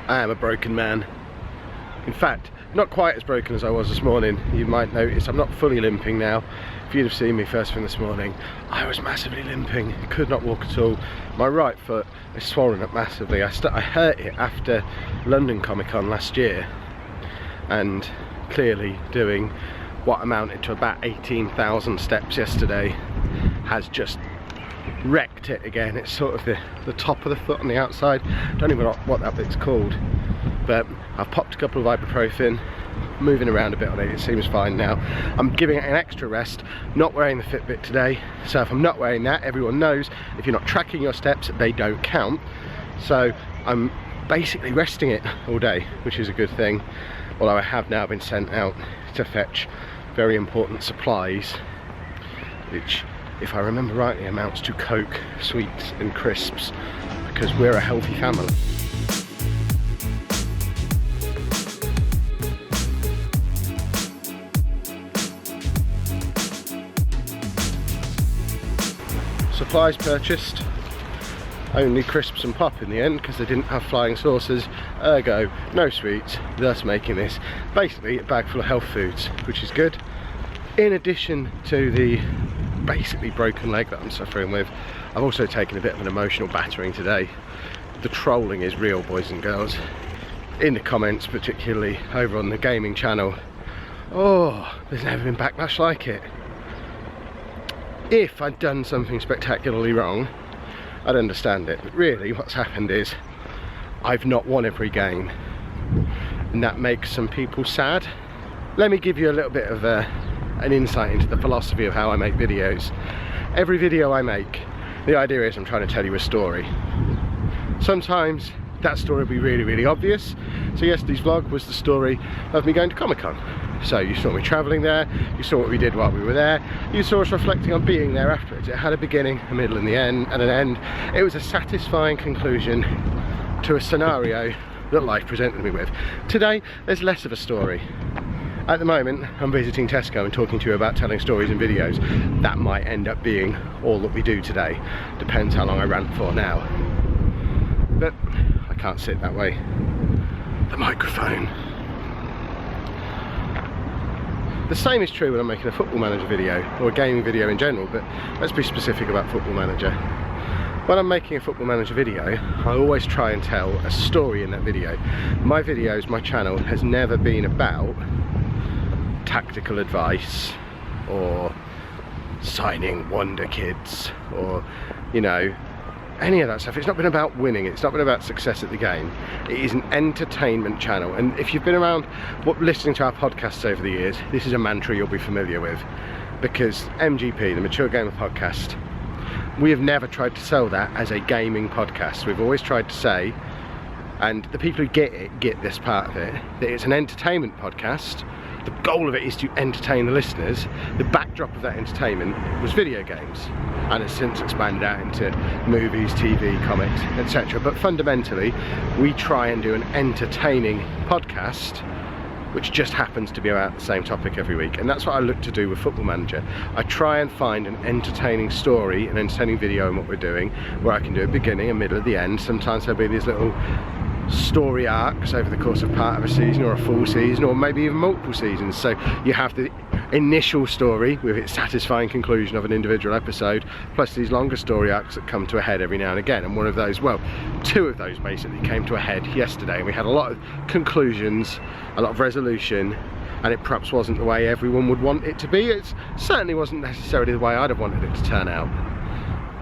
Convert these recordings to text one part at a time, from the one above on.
I am a broken man. In fact, not quite as broken as I was this morning. You might notice I'm not fully limping now. If you'd have seen me first thing this morning, I was massively limping. I could not walk at all. My right foot is swollen up massively. I hurt it after London Comic Con last year, and clearly doing what amounted to about 18,000 steps yesterday has just wrecked it again. It's sort of the top of the foot on the outside. Don't even know what that bit's called, but I've popped a couple of ibuprofen, moving around a bit on it. It seems fine now. I'm giving it an extra rest, not wearing the Fitbit today. So if I'm not wearing that, everyone knows if you're not tracking your steps, they don't count. So I'm basically resting it all day, which is a good thing. Although I have now been sent out to fetch very important supplies, which, if I remember rightly, amounts to Coke, sweets and crisps, because we're a healthy family. Supplies purchased, only crisps and pop in the end because they didn't have flying saucers, ergo no sweets, thus making this basically a bag full of health foods, which is good. In addition to the basically broken leg that I'm suffering with, I've also taken a bit of an emotional battering today. The trolling is real, boys and girls. In the comments, particularly over on the gaming channel, oh, there's never been backlash like it. If I'd done something spectacularly wrong, I'd understand it, but really what's happened is I've not won every game, and that makes some people sad. Let me give you a little bit of an insight into the philosophy of how I make videos. Every video I make, the idea is I'm trying to tell you a story. Sometimes that story will be really, really obvious. So yesterday's vlog was the story of me going to Comic Con. So you saw me travelling there, you saw what we did while we were there, you saw us reflecting on being there afterwards. It had a beginning, a middle and an end. It was a satisfying conclusion to a scenario that life presented me with. Today, there's less of a story. At the moment, I'm visiting Tesco and talking to you about telling stories in videos. That might end up being all that we do today. Depends how long I rant for now. But I can't sit that way. The microphone. The same is true when I'm making a Football Manager video, or a gaming video in general, but let's be specific about Football Manager. When I'm making a Football Manager video, I always try and tell a story in that video. My videos, my channel, has never been about tactical advice, or signing wonder kids, or, you know, any of that stuff. It's not been about winning, it's not been about success at the game. It is an entertainment channel, and if you've been around listening to our podcasts over the years, this is a mantra you'll be familiar with, because MGP, the Mature Gamer Podcast, we have never tried to sell that as a gaming podcast. We've always tried to say, and the people who get it, get this part of it, that it's an entertainment podcast. The goal of it is to entertain the listeners. The backdrop of that entertainment was video games, and it's since expanded out into movies, TV, comics, etc. But fundamentally, we try and do an entertaining podcast which just happens to be about the same topic every week, and that's what I look to do with Football Manager. I try and find an entertaining story, an entertaining video in what we're doing, where I can do a beginning, a middle, at the end. Sometimes there'll be these little story arcs over the course of part of a season, or a full season, or maybe even multiple seasons. So you have the initial story with its satisfying conclusion of an individual episode, plus these longer story arcs that come to a head every now and again. And one of those, well, two of those basically came to a head yesterday, and we had a lot of conclusions, a lot of resolution, and it perhaps wasn't the way everyone would want it to be. It certainly wasn't necessarily the way I'd have wanted it to turn out,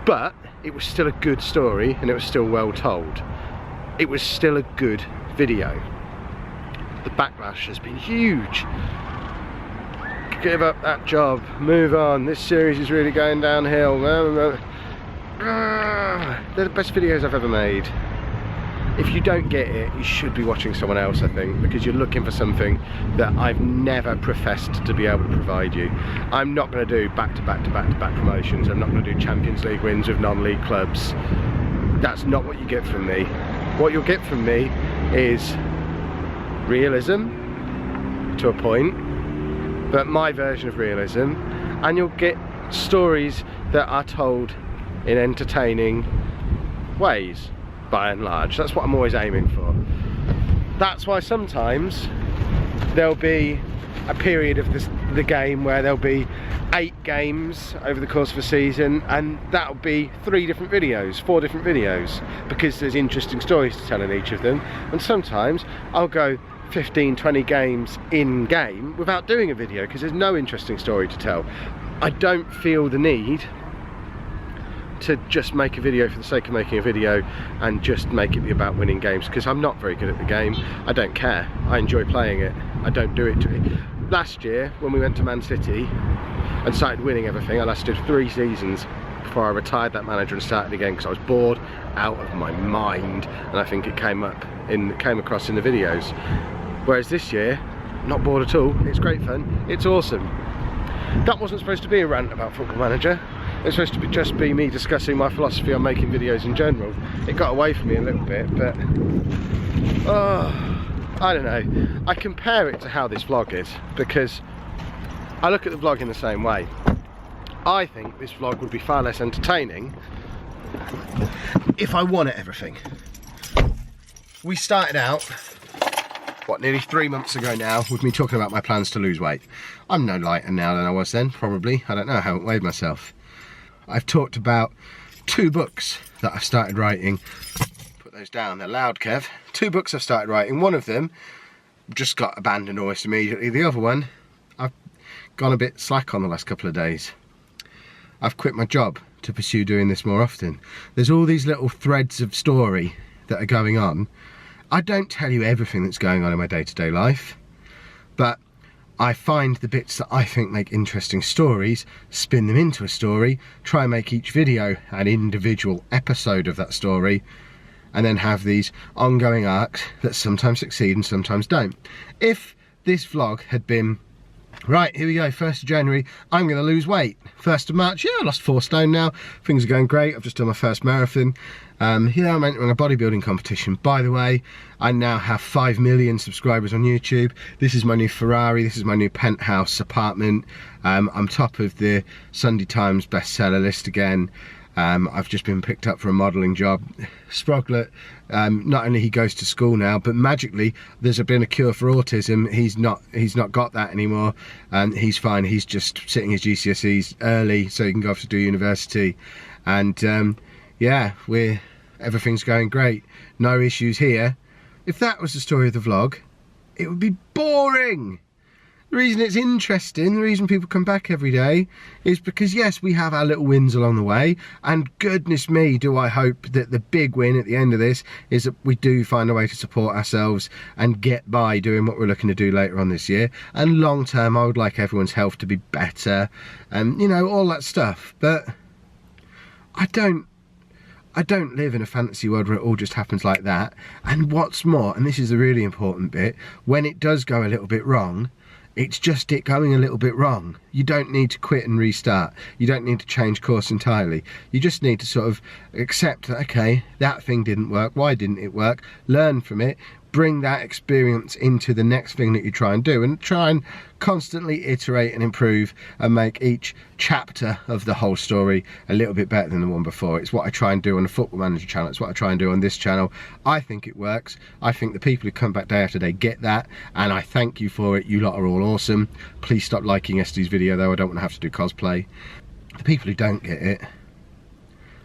but it was still a good story, and it was still well told. It was still a good video. The backlash has been huge. Give up that job, move on, this series is really going downhill. They're the best videos I've ever made. If you don't get it, you should be watching someone else, I think, because you're looking for something that I've never professed to be able to provide you. I'm not going to do back-to-back promotions. I'm not going to do Champions League wins with non-league clubs. That's not what you get from me. What you'll get from me is realism, to a point, but my version of realism, and you'll get stories that are told in entertaining ways, by and large. That's what I'm always aiming for. That's why sometimes there'll be a period of the game where there'll be 8 games over the course of a season, and that'll be 3 different videos, 4 different videos, because there's interesting stories to tell in each of them. And sometimes I'll go 15, 20 games in game without doing a video because there's no interesting story to tell. I don't feel the need to just make a video for the sake of making a video and just make it be about winning games, because I'm not very good at the game. I don't care. I enjoy playing it. I don't do it to it. Last year when we went to Man City and started winning everything, I lasted 3 seasons before I retired that manager and started again because I was bored out of my mind, and I think it came across in the videos. Whereas this year, not bored at all. It's great fun. It's awesome. That wasn't supposed to be a rant about Football Manager. It's supposed to just be me discussing my philosophy on making videos in general. It got away from me a little bit, but I don't know. I compare it to how this vlog is, because I look at the vlog in the same way. I think this vlog would be far less entertaining if I won at everything. We started out, what, nearly 3 months ago now, with me talking about my plans to lose weight. I'm no lighter now than I was then, probably. I don't know, I haven't weighed myself. I've talked about 2 books that I've started writing. Put those down, they're loud, Kev. 2 books I've started writing. One of them just got abandoned almost immediately. The other one, I've gone a bit slack on the last couple of days. I've quit my job to pursue doing this more often. There's all these little threads of story that are going on. I don't tell you everything that's going on in my day-to-day life, but I find the bits that I think make interesting stories, spin them into a story, try and make each video an individual episode of that story, and then have these ongoing arcs that sometimes succeed and sometimes don't. If this vlog had been, right, here we go, 1st of January, I'm going to lose weight. 1st of March, yeah, I lost 4 stone now. Things are going great. I've just done my first marathon. Yeah, I'm entering a bodybuilding competition. By the way, I now have 5 million subscribers on YouTube. This is my new Ferrari. This is my new penthouse apartment. I'm top of the Sunday Times bestseller list again. I've just been picked up for a modelling job. Sproglet, not only he goes to school now, but magically there's been a cure for autism. He's not got that anymore, and he's fine. He's just sitting his GCSEs early so he can go off to do university. And yeah, everything's going great. No issues here. If that was the story of the vlog, it would be boring. The reason it's interesting, the reason people come back every day, is because yes, we have our little wins along the way, and goodness me, do I hope that the big win at the end of this is that we do find a way to support ourselves and get by doing what we're looking to do later on this year. And long term, I would like everyone's health to be better, and you know, all that stuff. But I don't live in a fantasy world where it all just happens like that. And what's more, and this is the really important bit, when it does go a little bit wrong, it's just it going a little bit wrong. You don't need to quit and restart. You don't need to change course entirely. You just need to sort of accept that, okay, that thing didn't work. Why didn't it work? Learn from it. Bring that experience into the next thing that you try and do, and try and constantly iterate and improve and make each chapter of the whole story a little bit better than the one before. It's what I try and do on the Football Manager channel. It's what I try and do on this channel. I think it works. I think the people who come back day after day get that, and I thank you for it. You lot are all awesome. Please stop liking yesterday's video though. I don't want to have to do cosplay. The people who don't get it,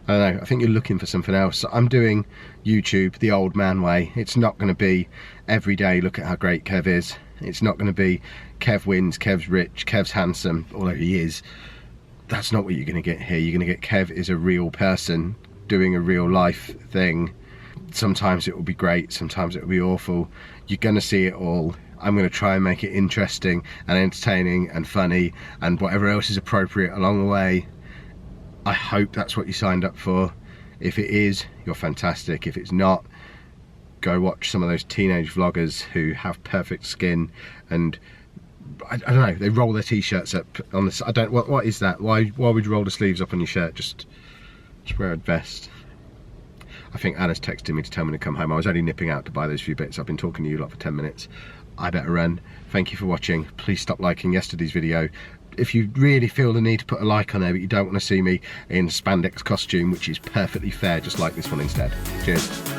I don't know, I think you're looking for something else. I'm doing YouTube the old man way. It's not going to be every day, look at how great Kev is. It's not going to be Kev wins, Kev's rich, Kev's handsome, although he is. That's not what you're going to get here. You're going to get Kev is a real person doing a real life thing. Sometimes it will be great, sometimes it will be awful. You're going to see it all. I'm going to try and make it interesting and entertaining and funny and whatever else is appropriate along the way. I hope that's what you signed up for. If it is, you're fantastic. If it's not, go watch some of those teenage vloggers who have perfect skin and I don't know, they roll their t-shirts up on the, I don't, what is that? Why would you roll the sleeves up on your shirt? Just wear a vest. I think Anna's texted me to tell me to come home. I was only nipping out to buy those few bits. I've been talking to you lot for 10 minutes. I better run. Thank you for watching. Please stop liking yesterday's video. If you really feel the need to put a like on there but you don't want to see me in spandex costume, which is perfectly fair, just like this one instead. Cheers.